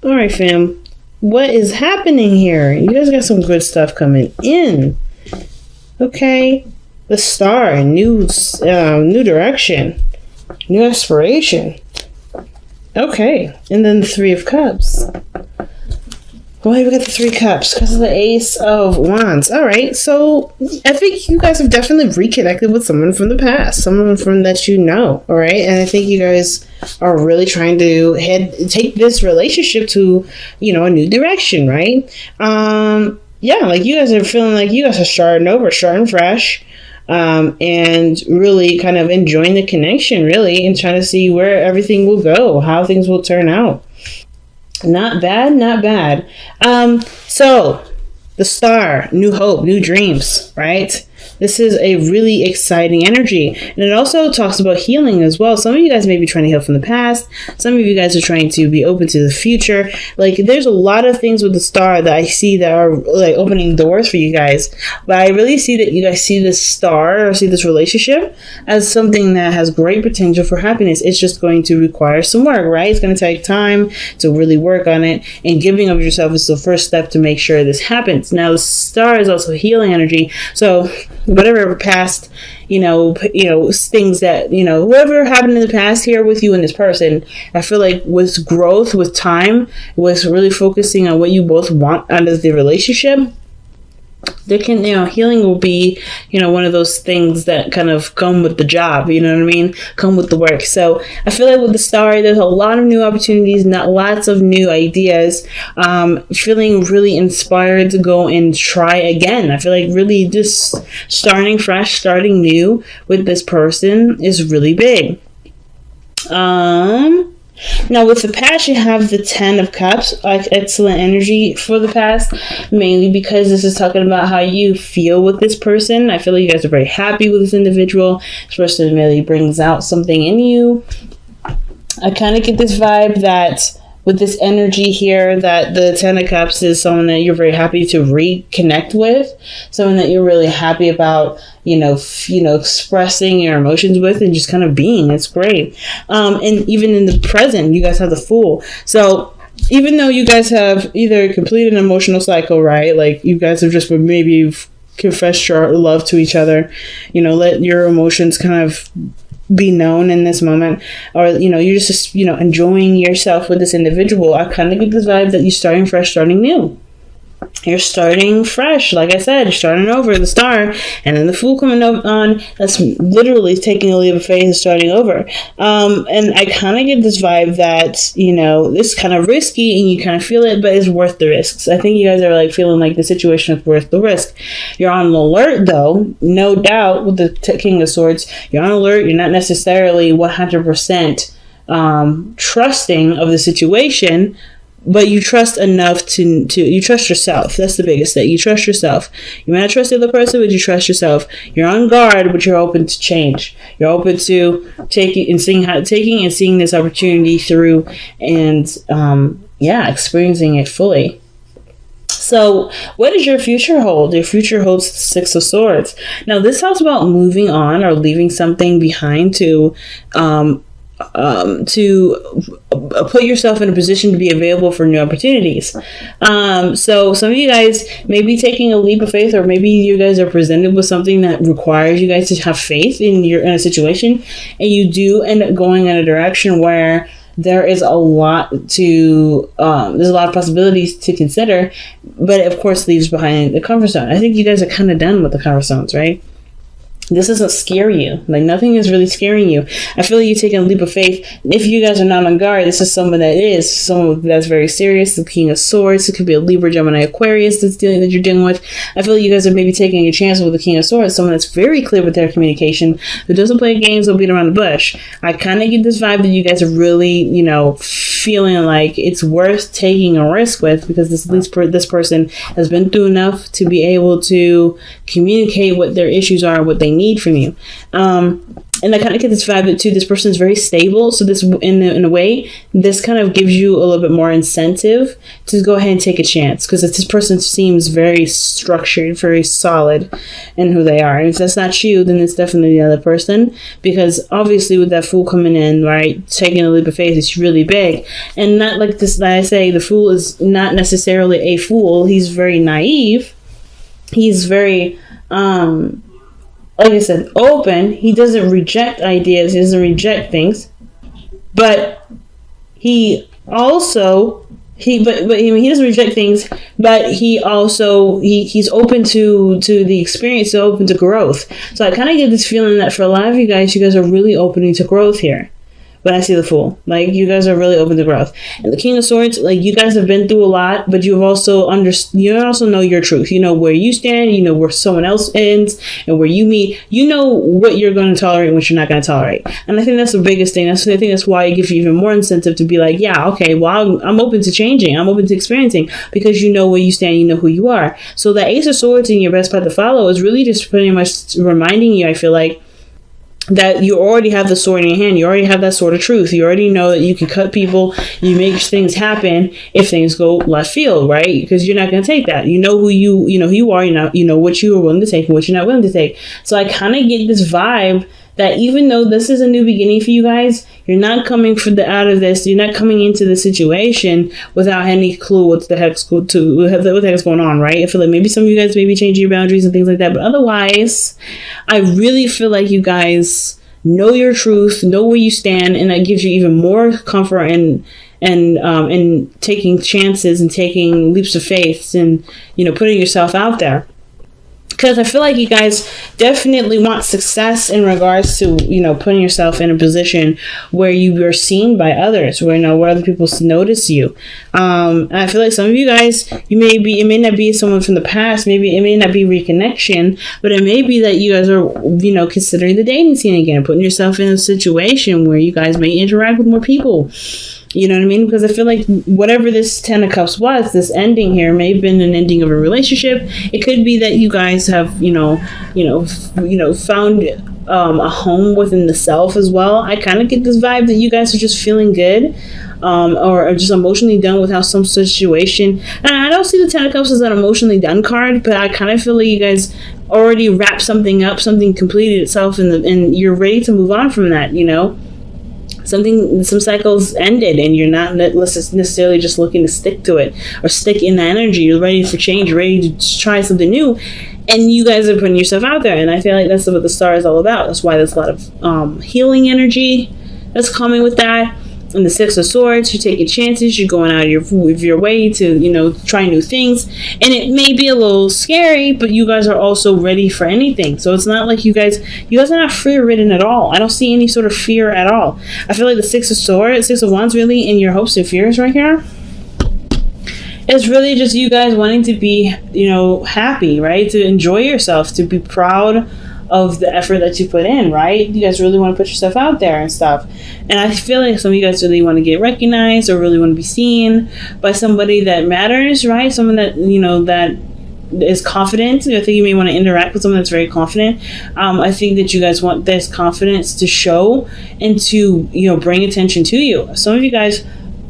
All right, fam. What is happening here? You guys got some good stuff coming in. Okay. The Star, new direction, new aspiration. Okay. And then the Three of Cups. Why do we got the Three Cups? Because of the Ace of Wands. All right. So I think you guys have definitely reconnected with someone from the past, someone from that you know. All right. And I think you guys are really trying to take this relationship to, a new direction, right? Yeah, like you guys are feeling like you guys are starting over, starting fresh. And really kind of enjoying the connection, really, and trying to see where everything will go, how things will turn out. Not bad, not bad. So the Star, new hope, new dreams, right? This is a really exciting energy. And it also talks about healing as well. Some of you guys may be trying to heal from the past. Some of you guys are trying to be open to the future. Like, there's a lot of things with the Star that I see that are like opening doors for you guys. But I really see that you guys see this Star or see this relationship as something that has great potential for happiness. It's just going to require some work, right? It's going to take time to really work on it. And giving of yourself is the first step to make sure this happens. Now, the Star is also healing energy. So whatever past, things that, whatever happened in the past here with you and this person, I feel like with growth, with time, with really focusing on what you both want out of the relationship, there can, healing will be, one of those things that kind of come with the job, you know what I mean? Come with the work. So I feel like with the Star, there's a lot of new opportunities, not lots of new ideas, feeling really inspired to go and try again. I feel like really just starting fresh, starting new with this person is really big. Now, with the past, you have the 10 of Cups, like excellent energy for the past, mainly because this is talking about how you feel with this person. I feel like you guys are very happy with this individual. This person really brings out something in you. I kind of get this vibe that with this energy here, that the 10 of Cups is someone that you're very happy to reconnect with, someone that you're really happy about, expressing your emotions with and just kind of being. It's great. And even in the present, you guys have the Fool. So even though you guys have either completed an emotional cycle, right? Like you guys have just maybe confessed your love to each other, let your emotions kind of be known in this moment, or you're just enjoying yourself with this individual. I kind of get this vibe that you're starting fresh, starting new. You're starting fresh, like I said, starting over, the Star, and then the Fool coming up on. That's literally taking a leap of faith and starting over. And I kind of get this vibe that this is kind of risky, and you kind of feel it, but it's worth the risks. I think you guys are like feeling like the situation is worth the risk. You're on alert, though, no doubt. With the King of Swords, you're on alert. You're not necessarily 100% trusting of the situation. But you trust enough to you trust yourself. That's the biggest thing. You trust yourself. You might not trust the other person, but you trust yourself. You're on guard, but you're open to change. You're open to taking and seeing this opportunity through, and experiencing it fully. So what does your future hold? Your future holds the Six of Swords. Now, this talks about moving on or leaving something behind to put yourself in a position to be available for new opportunities. So some of you guys may be taking a leap of faith, or maybe you guys are presented with something that requires you guys to have faith in a situation, and you do end up going in a direction where there is a lot there's a lot of possibilities to consider, but it of course leaves behind the comfort zone. I think you guys are kind of done with the comfort zones, right? This doesn't scare you. Like, nothing is really scaring you. I feel like you're taking a leap of faith. If you guys are not on guard, this is someone that's very serious. The King of Swords. It could be a Libra, Gemini, Aquarius that you're dealing with. I feel like you guys are maybe taking a chance with the King of Swords. Someone that's very clear with their communication, who doesn't play games or beat around the bush. I kind of get this vibe that you guys are really, feeling like it's worth taking a risk with, because this person has been through enough to be able to communicate what their issues are, what they need from you. And I kind of get this vibe that too, this person is very stable. So this, in a way, this kind of gives you a little bit more incentive to go ahead and take a chance. Because if this person seems very structured, very solid in who they are. And if that's not you, then it's definitely the other person. Because obviously with that Fool coming in, right, taking a leap of faith, it's really big. And not like this, like I say, the Fool is not necessarily a fool. He's very naive. He's very, like I said, open. He doesn't reject ideas. He doesn't reject things. But he also, he doesn't reject things, but he also, he's open to the experience, so open to growth. So I kind of get this feeling that for a lot of you guys are really opening to growth here. When I see the Fool, like, you guys are really open to growth. And the King of Swords, like, you guys have been through a lot, but you also know your truth. You know where you stand, you know where someone else ends, and where you meet. You know what you're going to tolerate and what you're not going to tolerate. And I think that's the biggest thing. I think that's why it gives you even more incentive to be like, yeah, okay, well, I'm open to changing. I'm open to experiencing, because you know where you stand, you know who you are. So the Ace of Swords in your best path to follow is really just pretty much reminding you, I feel like, that you already have the sword in your hand. You already have that sword of truth. You already know that you can cut people. You make things happen if things go left field, right? Because you're not going to take that. You know who you are. You know what you are willing to take and what you're not willing to take. So I kind of get this vibe that even though this is a new beginning for you guys, you're not coming out of this. You're not coming into the situation without any clue what the heck's going on, right? I feel like maybe some of you guys may be changing your boundaries and things like that, but otherwise, I really feel like you guys know your truth, know where you stand, and that gives you even more comfort and taking chances and taking leaps of faith and putting yourself out there. Because I feel like you guys definitely want success in regards to, putting yourself in a position where you are seen by others, where other people notice you. I feel like some of you guys, it may not be someone from the past, maybe it may not be reconnection, but it may be that you guys are, considering the dating scene again, putting yourself in a situation where you guys may interact with more people. You know what I mean? Because I feel like whatever this 10 of Cups was, this ending here may have been an ending of a relationship. It could be that you guys have, found a home within the self as well. I kind of get this vibe that you guys are just feeling good, or are just emotionally done with how some situation. And I don't see the 10 of Cups as an emotionally done card, but I kind of feel like you guys already wrapped something up, something completed itself, and you're ready to move on from that. Some cycles ended, and you're not necessarily just looking to stick to it or stick in the energy. You're ready for change, ready to try something new, and you guys are putting yourself out there. And I feel like that's what the star is all about. That's why there's a lot of healing energy that's coming with that. And the 6 of Swords, you're taking chances, you're going out of your way to, try new things. And it may be a little scary, but you guys are also ready for anything. So it's not like you guys are not fear-ridden at all. I don't see any sort of fear at all. I feel like the 6 of Swords, 6 of Wands really in your hopes and fears right here. It's really just you guys wanting to be, happy, right? To enjoy yourself, to be proud of the effort that you put in, right? You guys really want to put yourself out there and stuff. And I feel like some of you guys really want to get recognized or really want to be seen by somebody that matters, right? Someone that, that is confident. I think you may want to interact with someone that's very confident. I think that you guys want this confidence to show and to, bring attention to you. Some of you guys,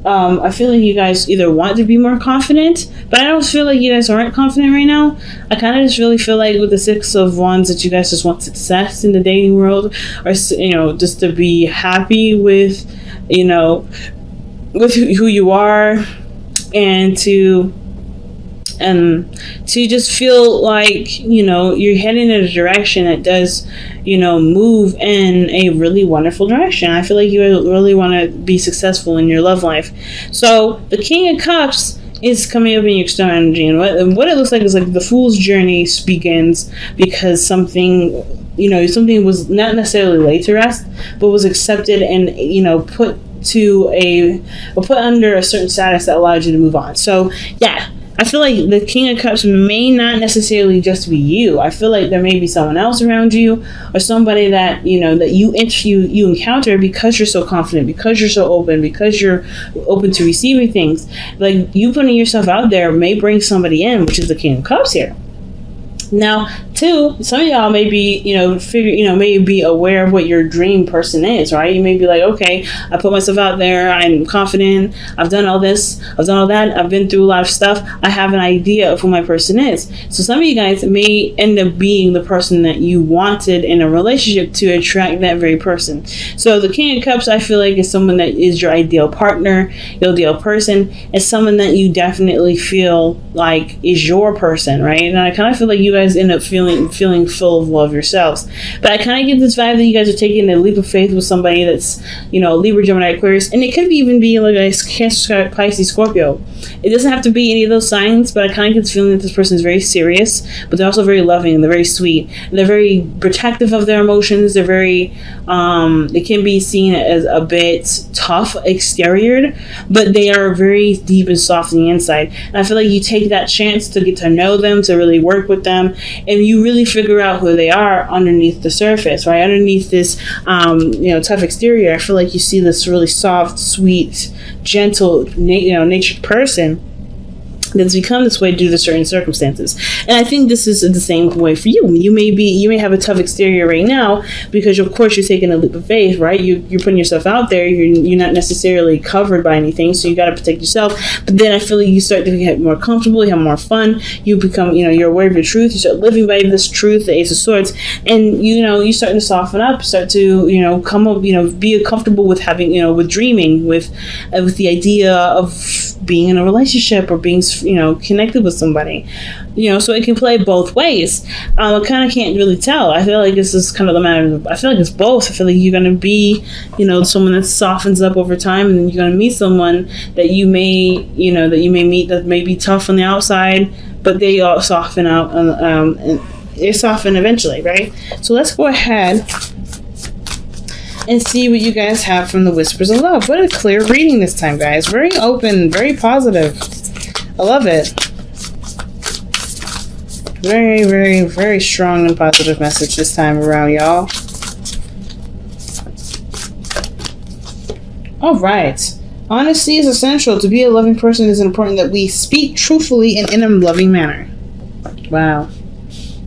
I feel like you guys either want to be more confident, but I don't feel like you guys aren't confident right now. I kind of just really feel like with the 6 of Wands that you guys just want success in the dating world, or, just to be happy with, with who you are, and to just feel like, you're heading in a direction that does, move in a really wonderful direction. I feel like you really want to be successful in your love life. So the King of Cups is coming up in your external energy, and what it looks like is like the Fool's journey begins because something was not necessarily laid to rest, but was accepted and, put under a certain status that allowed you to move on. So yeah, I feel like the King of Cups may not necessarily just be you. I feel like there may be someone else around you, or somebody that that you encounter because you're so confident, because you're so open, because you're open to receiving things. Like, you putting yourself out there may bring somebody in, which is the King of Cups here. Now, Two, some of y'all may be, may be aware of what your dream person is, right? You may be like, okay, I put myself out there. I'm confident. I've done all this. I've done all that. I've been through a lot of stuff. I have an idea of who my person is. So some of you guys may end up being the person that you wanted in a relationship to attract that very person. So the King of Cups, I feel like, is someone that is your ideal partner, your ideal person. It's someone that you definitely feel like is your person, right? And I kind of feel like you guys end up feeling full of love yourselves. But I kind of get this vibe that you guys are taking a leap of faith with somebody that's, Libra, Gemini, Aquarius, and it could even be like a Cancer, Pisces, Scorpio. It doesn't have to be any of those signs, but I kind of get this feeling that this person is very serious, but they're also very loving and they're very sweet. And they're very protective of their emotions. They're very, they can be seen as a bit tough exterior, but they are very deep and soft on the inside. And I feel like you take that chance to get to know them, to really work with them, and you really figure out who they are underneath the surface, right? Underneath this, tough exterior, I feel like you see this really soft, sweet, gentle, natured person that's become this way due to certain circumstances. And I think this is the same way for you. You may have a tough exterior right now because, of course, you're taking a leap of faith, right? You're putting yourself out there. You're not necessarily covered by anything, so you got to protect yourself. But then I feel like you start to get more comfortable, you have more fun. You become, you're aware of your truth. You start living by this truth, the Ace of Swords, and you start to soften up, start to come up, be comfortable with having, with dreaming, with the idea of being in a relationship or being connected with somebody, so it can play both ways. I kind of can't really tell. I feel like this is kind of the matter. I feel like it's both. I feel like you're going to be, someone that softens up over time, and then you're going to meet someone that you may meet that may be tough on the outside, but they all soften out, and they soften eventually, right? So let's go ahead and see what you guys have from the Whispers of Love. What a clear reading this time, guys. Very open, very positive. I love it. Very, very, very strong and positive message this time around, y'all. All right. Honesty is essential. To be a loving person, it is important that we speak truthfully and in a loving manner. Wow.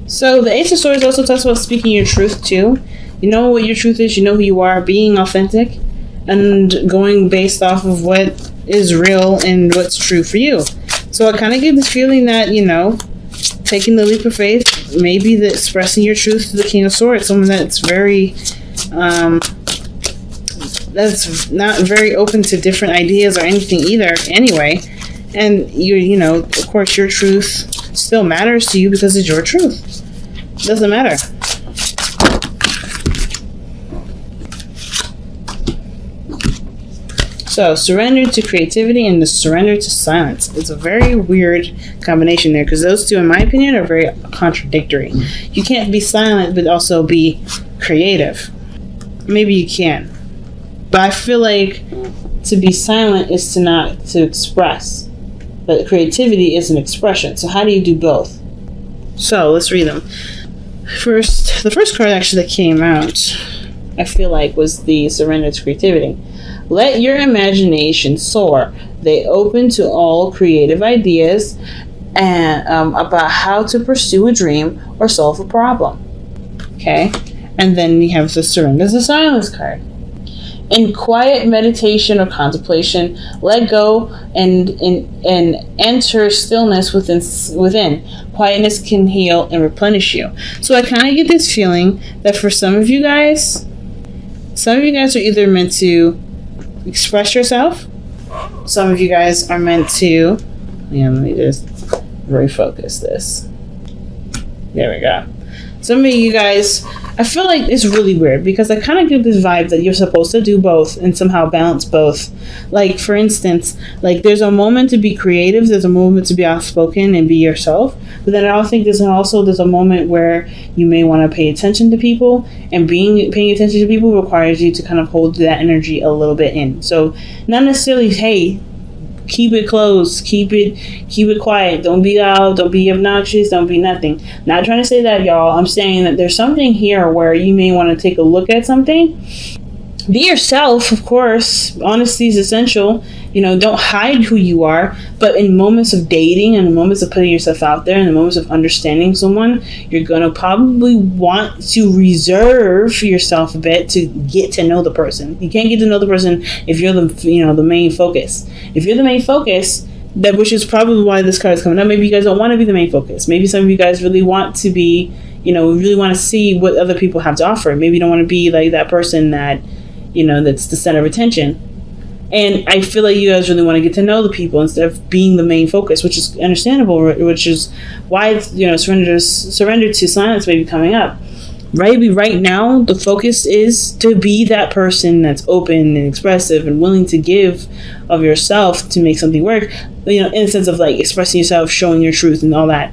So the Ace of Swords also talks about speaking your truth, too. You know what your truth is. You know who you are. Being authentic and going based off of what is real and what's true for you. So I kind of get this feeling that, taking the leap of faith, maybe the expressing your truth to the King of Swords, someone that's very, that's not very open to different ideas or anything either, anyway. And of course, your truth still matters to you because it's your truth. It doesn't matter. So, surrender to creativity and the surrender to silence. It's a very weird combination there because those two, in my opinion, are very contradictory. You can't be silent but also be creative. Maybe you can. But I feel like to be silent is to express. But creativity is an expression. So how do you do both? So, let's read them. The first card actually that came out, I feel like, was the surrender to creativity. Let your imagination soar. They open to all creative ideas and about how to pursue a dream or solve a problem. Okay? And then we have the surrender to silence card. In quiet meditation or contemplation, let go and enter stillness within. Quietness can heal and replenish you. So I kind of get this feeling that for some of you guys are either meant to express yourself. Some of you guys are meant to, let me just refocus this. There we go. Some of you guys, I feel like it's really weird because I kind of get this vibe that you're supposed to do both and somehow balance both. Like, for instance, like there's a moment to be creative, there's a moment to be outspoken and be yourself, but then I think there's a moment where you may want to pay attention to people, and paying attention to people requires you to kind of hold that energy a little bit in. So not necessarily, hey, keep it closed, keep it quiet, don't be loud, don't be obnoxious, don't be nothing. Not trying to say that, y'all. I'm saying that there's something here where you may want to take a look at something Be yourself, of course. Honesty is essential. Don't hide who you are. But in moments of dating and in moments of putting yourself out there and in moments of understanding someone, you're going to probably want to reserve yourself a bit to get to know the person. You can't get to know the person if you're the main focus. If you're the main focus, which is probably why this card is coming up. Maybe you guys don't want to be the main focus. Maybe some of you guys really want to be, really want to see what other people have to offer. Maybe you don't want to be like that person that, that's the center of attention. And I feel like you guys really want to get to know the people instead of being the main focus, which is understandable, which is why, surrender to silence may be coming up. Right now, the focus is to be that person that's open and expressive and willing to give of yourself to make something work, in the sense of like expressing yourself, showing your truth and all that.